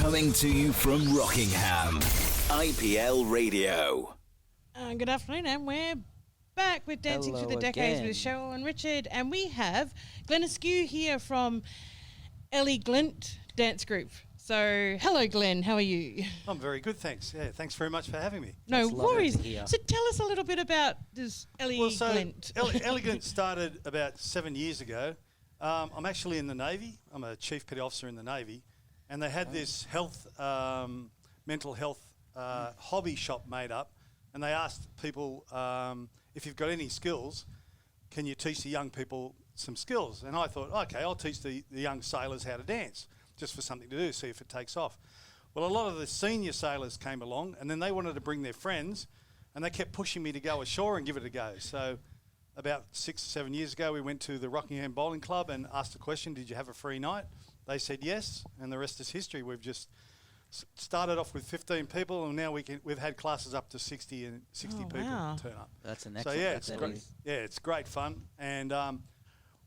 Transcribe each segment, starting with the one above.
Coming to you from Rockingham, IPL Radio. Good afternoon, and we're back with Dancing Through the Decades with Cheryl and Richard, and we have Ellieglenn-t here from Ellieglenn-t Dance Group. So, hello Glenn, how are you? I'm very good, thanks. Yeah, thanks very much for having me. No worries. So tell us a little bit about this Ellieglenn-t. Ellieglenn started about 7 years ago. I'm actually in the Navy. I'm a Chief Petty Officer in the Navy. And they had this mental health hobby shop made up. And they asked people, if you've got any skills, can you teach the young people some skills? And I thought, okay, I'll teach the young sailors how to dance, just for something to do, see if it takes off. Well, a lot of the senior sailors came along, and then they wanted to bring their friends, and they kept pushing me to go ashore and give it a go. So about 6 or 7 years ago, we went to the Rockingham Bowling Club and asked the question, did you have a free night? They said yes, and the rest is history. We've just started off with 15 people, and now we've had classes up to 60 people turn up. That's an excellent. So it's great fun, and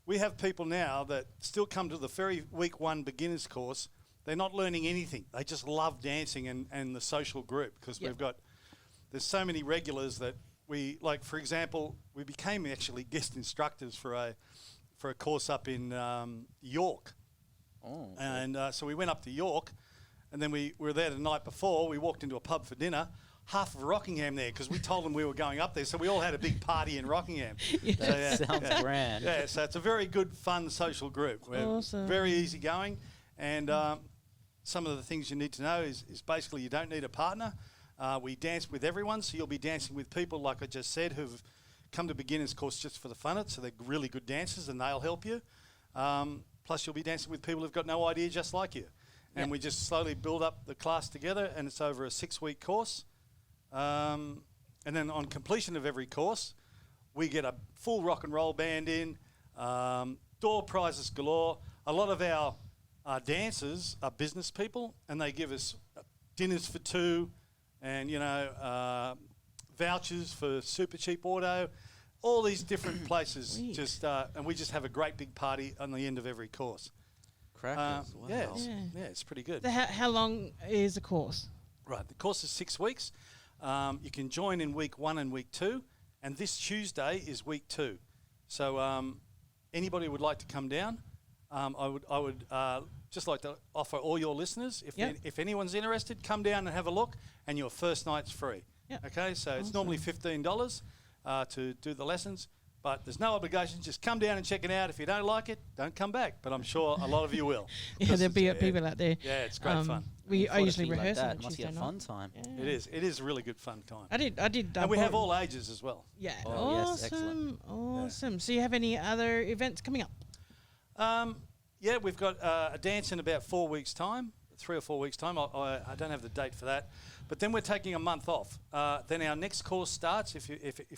we have people now that still come to the very week one beginners course. They're not learning anything. They just love dancing and the social group, because there's so many regulars that we, like, for example, we became actually guest instructors for a course up in York. Oh. And so we went up to York, and then we were there the night before. We walked into a pub for dinner. Half of Rockingham there, because we told them we were going up there, so we all had a big party in Rockingham. Sounds grand. Yeah, so it's a very good, fun social group. We're awesome. Very easygoing, and some of the things you need to know is basically you don't need a partner. We dance with everyone, so you'll be dancing with people, like I just said, who've come to beginners course just for the fun of it, so they're really good dancers, and they'll help you. Plus, you'll be dancing with people who've got no idea, just like you. And we just slowly build up the class together, and it's over a 6-week course. And then on completion of every course, we get a full rock and roll band in, door prizes galore. A lot of our dancers are business people, and they give us dinners for two, and vouchers for super cheap auto, all these different places. And we just have a great big party on the end of every course. Crackers, wow. Yeah, it's pretty good. So how long is the course? Right, the course is 6 weeks. You can join in week 1 and week 2, and this Tuesday is week 2. So anybody would like to come down, I would just like to offer all your listeners, if anyone's interested, come down and have a look, and your first night's free. Yep. Okay, so it's normally $15 to do the lessons, but there's no obligation. Just come down and check it out. If you don't like it, don't come back. But I'm sure a lot of you will. There'll be people out there. Yeah, it's great fun. I usually rehearse on It must be a fun time. Yeah. It is a really good fun time. I did. And we have all ages as well. Yeah. Oh, yes, awesome. excellent. Awesome. Yeah. So you have any other events coming up? We've got a dance in about 4 weeks' time, 3 or 4 weeks' time. I don't have the date for that. But then we're taking a month off. Then our next course starts, if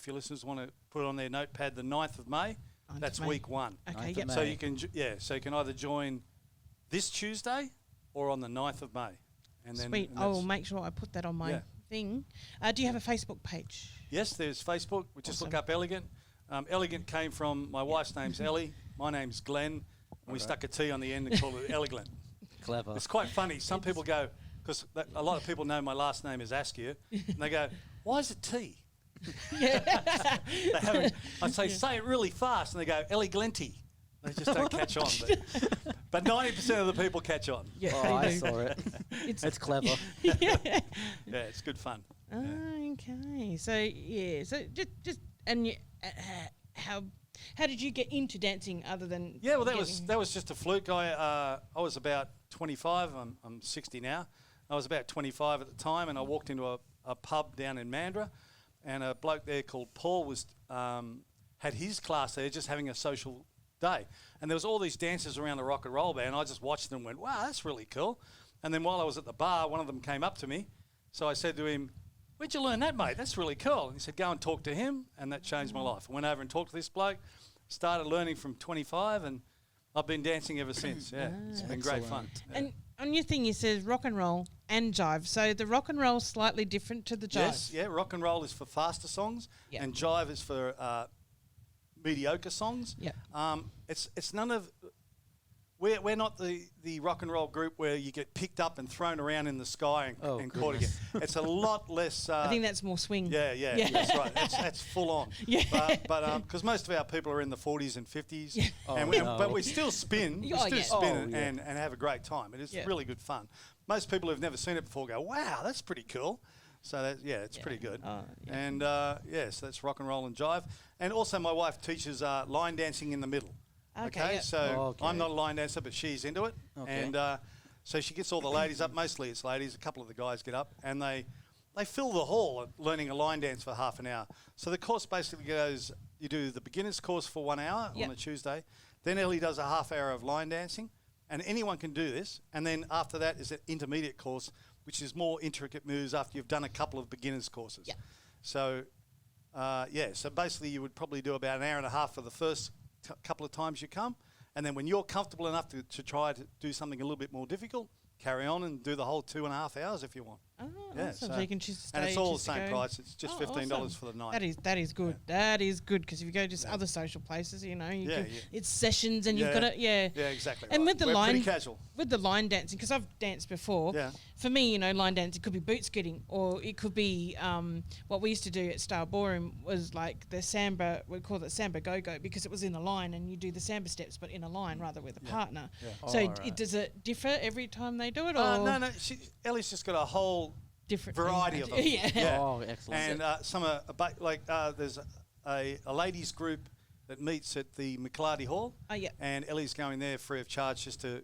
your listeners want to put it on their notepad, the 9th of May. That's week 1. Okay, yep. So you can either join this Tuesday or on the 9th of May. And then, Sweet. I will make sure I put that on my thing. Do you have a Facebook page? Yes, there's Facebook. We just look up Ellieglenn. Ellieglenn came from, my wife's name's Ellie, my name's Glenn, and we stuck a T on the end and called it Ellieglenn. Clever. It's quite funny. Some people go, because a lot of people know my last name is Askew, and they go, why is it T? I say it really fast, and they go, Ellieglenn-t. They just don't catch on. But 90% of the people catch on. Yeah, I saw it. It's clever. Yeah, it's good fun. Okay. So just and how did you get into dancing other than? Yeah, well, that was just a fluke. I was about 25. I'm 60 now. I was about 25 at the time, and I walked into a pub down in Mandurah, and a bloke there called Paul was had his class there, just having a social day. And there was all these dancers around the rock and roll band. I just watched them and went, wow, that's really cool. And then while I was at the bar, one of them came up to me. So I said to him, where'd you learn that, mate? That's really cool. And he said, go and talk to him. And that changed my life. I went over and talked to this bloke, started learning from 25, and I've been dancing ever since. Yeah, it's been great fun. Yeah. And on your thing, it says rock and roll and jive. So the rock and roll is slightly different to the jive. Yes, yeah. Rock and roll is for faster songs, and jive is for mediocre songs. Yeah. It's none of we're not the rock and roll group where you get picked up and thrown around in the sky and caught again. It's a lot less. I think that's more swing. Yeah, that's right. That's full on. Yeah. But because most of our people are in the 40s and 50s, Yeah. but we still spin. We Oh, still yeah. spin Oh, and have a great time. It is Yeah. really good fun. Most people who've never seen it before go, "Wow, that's pretty cool." So it's pretty good. Oh, yeah. And so that's rock and roll and jive. And also, my wife teaches line dancing in the middle. Okay, yeah. So I'm not a line dancer, but she's into it. Okay. And so she gets all the ladies up. Mostly it's ladies. A couple of the guys get up, and they fill the hall learning a line dance for half an hour. So the course basically goes, you do the beginner's course for 1 hour Yep. on a Tuesday. Then Ellie does a half hour of line dancing, and anyone can do this. And then after that is an intermediate course, which is more intricate moves after you've done a couple of beginner's courses. Yep. So, so basically you would probably do about an hour and a half for the first couple of times you come. And then when you're comfortable enough to try to do something a little bit more difficult, carry on and do the whole 2.5 hours if you want. Oh, Yeah, awesome. so- So you can choose to stay. And it's all the choose to same go. price. It's just Oh, $15 awesome. for the night. That is good. That is good because if you go just other social places, you can, Yeah. it's sessions and you've got to Yeah, exactly. And right. with the We're line pretty casual. with the line dancing, because I've danced before. Yeah. For me, line dancing could be boot scooting, or it could be what we used to do at Star Ballroom was like the samba. We call it samba go-go because it was in a line, and you do the samba steps, but in a line rather with a partner. Yeah. So Oh, right. does it differ every time they do it, or No. Ellie's just got a whole different variety of them. yeah. Oh, excellent. And some are there's a ladies group that meets at the McClarty Hall. Oh, yeah. And Ellie's going there free of charge just to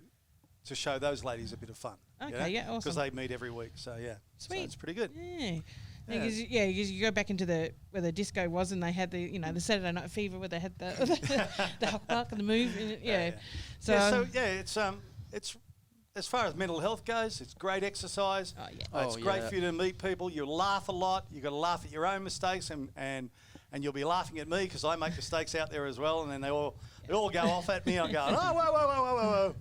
show those ladies a bit of fun. Okay, yeah, awesome. Because they meet every week, so yeah. Sweet. So it's pretty good. Yeah. Yeah. Because you go back into where the disco was, and they had the the Saturday Night Fever where they had the the huck buck and the move, and It's as far as mental health goes, it's great exercise. Oh, yeah. It's Oh, great yeah. for you to meet people. You laugh a lot. You got to laugh at your own mistakes, and you'll be laughing at me because I make mistakes out there as well. And then they all go off at me. I'm going, oh, whoa.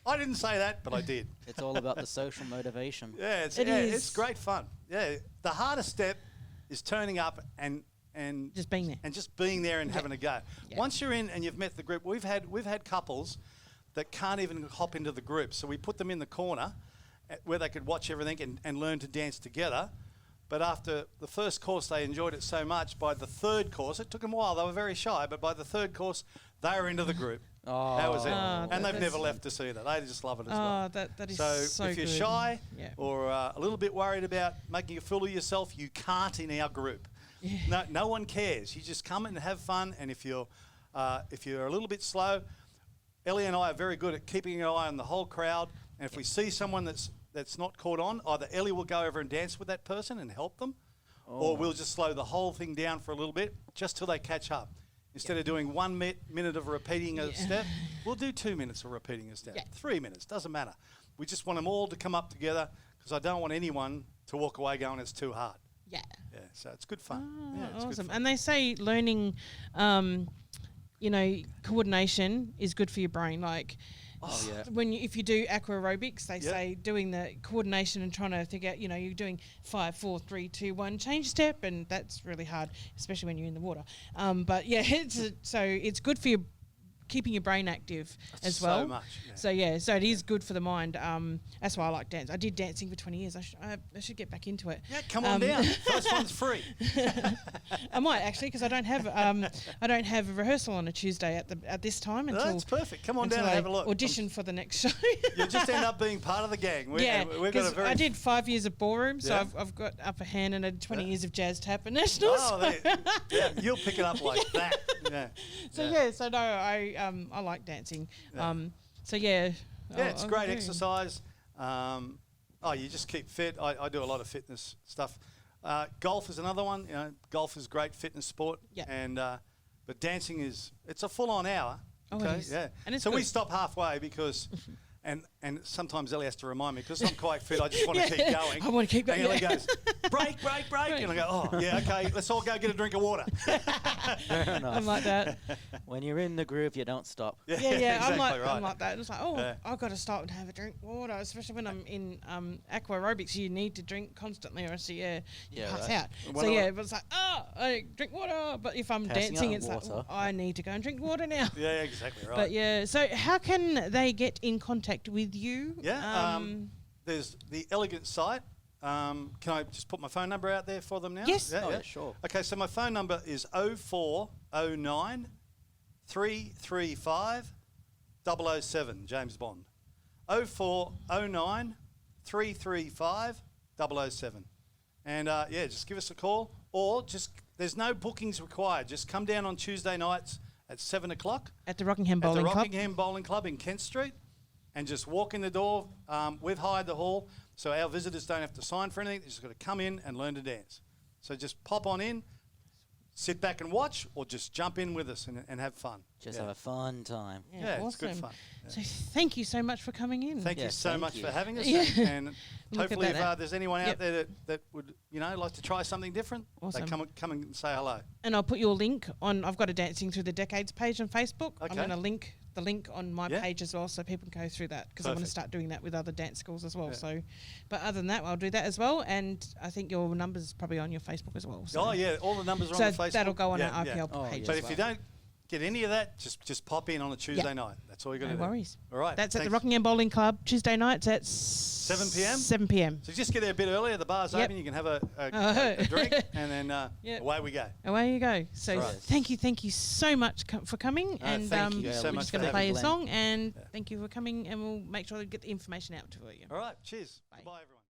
I didn't say that, but I did. It's all about the social motivation. Yeah, It is. it's great fun. Yeah, the hardest step is turning up and just being there. and just being there and having a go. Yeah. Once you're in and you've met the group, we've had couples that can't even hop into the group, so we put them in the corner where they could watch everything and learn to dance together. But after the first course, they enjoyed it so much. By the third course, it took them a while. They were very shy, but by the third course, they were into the group. Oh. That was it. Oh, And they've that's- never left us either. They just love it as well. Oh, that is So, so if you're good. shy Yeah. or a little bit worried about making a fool of yourself, you can't in our group. Yeah. No one cares. You just come and have fun. And if you're a little bit slow, Ellie and I are very good at keeping an eye on the whole crowd. And if we see someone that's not caught on, either Ellie will go over and dance with that person and help them, or we'll just slow the whole thing down for a little bit just till they catch up. Instead of doing 1 minute of repeating a step, we'll do 2 minutes of repeating a step. Yeah. 3 minutes, doesn't matter. We just want them all to come up together because I don't want anyone to walk away going, it's too hard. Yeah. Yeah, so it's good fun. Oh, Yeah, it's good awesome. fun. And they say learning, coordination is good for your brain. Like, Oh, yeah. if you do aqua aerobics, they Yeah. say doing the coordination and trying to figure out, you're doing 5, 4, 3, 2, 1, change step, and that's really hard, especially when you're in the water. But yeah, it's good for your keeping your brain active as So well. much, So so it is good for the mind. That's why I like dance. I did dancing for 20 years. I should get back into it. Yeah, come on down. First one's free. I might actually, because I don't have a rehearsal on a Tuesday at this time until That's perfect. Come on down until and I have a look. audition for the next show. You'll just end up being part of the gang. We've got a because very I did 5 years of ballroom, so Yeah. I've got upper hand, and I did 20 Yeah. years of jazz tap at nationals. Oh, yeah, you'll pick it up like that. Yeah. So no, I like dancing. Yeah. Yeah, It's great exercise. You just keep fit. I do a lot of fitness stuff. Golf is another one. Golf is a great fitness sport. Yeah. And but dancing it's a full-on hour. Oh, it is. Yeah. And it's so we good. stop halfway because. And sometimes Ellie has to remind me because I'm quite fit. I just want to keep going. I wanna keep going, And Ellie yeah. goes, break. And I go, oh, yeah, okay, let's all go get a drink of water. Fair enough. I'm like that. When you're in the groove, you don't stop. Yeah. exactly right. I'm like that. It's like, oh, Yeah. I've got to stop and have a drink of water, especially when I'm in aqua aerobics. You need to drink constantly, or else you pass right. out. Well, So but it's like, I drink water. But if I'm Passing dancing, out it's like, water. I need to go and drink water now. Yeah, exactly right. But yeah, so how can they get in contact with you? Yeah, there's the Ellieglenn site. Can I just put my phone number out there for them now? Yes. Yeah, sure. Okay, so my phone number is 0409 335 007, James Bond. 0409 335 007. And just give us a call, or there's no bookings required. Just come down on Tuesday nights at 7 o'clock. At the Rockingham Bowling Club. At the Rockingham Bowling Club in Kent Street. And just walk in the door. We've hired the hall, so our visitors don't have to sign for anything. They've just got to come in and learn to dance. So just pop on in, sit back and watch, or just jump in with us and have fun. Just have a fun time. Yeah, it's good awesome. fun. Yeah. So thank you so much for coming in. Thank you Yeah, so thank much you. for having us. Yeah. And Look at hopefully, that. if there's anyone out Yep. there that would like to try something different, Awesome. they come and say hello. And I'll put your link on. I've got a Dancing Through the Decades page on Facebook. I'm Okay. going to link the link on my Yeah. page as well, so people can go through that, because I want to Perfect. start doing that with other dance schools as well. Yeah. So, but other than that, I'll do that as well. And I think your number's probably on your Facebook as well. So. Oh yeah, all the numbers are So on the Facebook. that'll go on Yeah, our yeah. IPL Oh, page. yeah. But as if well. you don't get any of that, just pop in on a Tuesday night. That's all you're going No to do. worries. All right. That's at the thanks. Rockingham Bowling Club, Tuesday nights at 7 p.m? 7 p.m. So just get there a bit earlier. The bar's Yep. open. You can have a Oh. drink, and then Yep. away we go. Away you go. So Right. thank you so much for coming. And thank you so we're much just for going to play having a me. song. And Yeah. thank you for coming. And we'll make sure to get the information out to you. All right. Cheers. Bye. Bye everyone.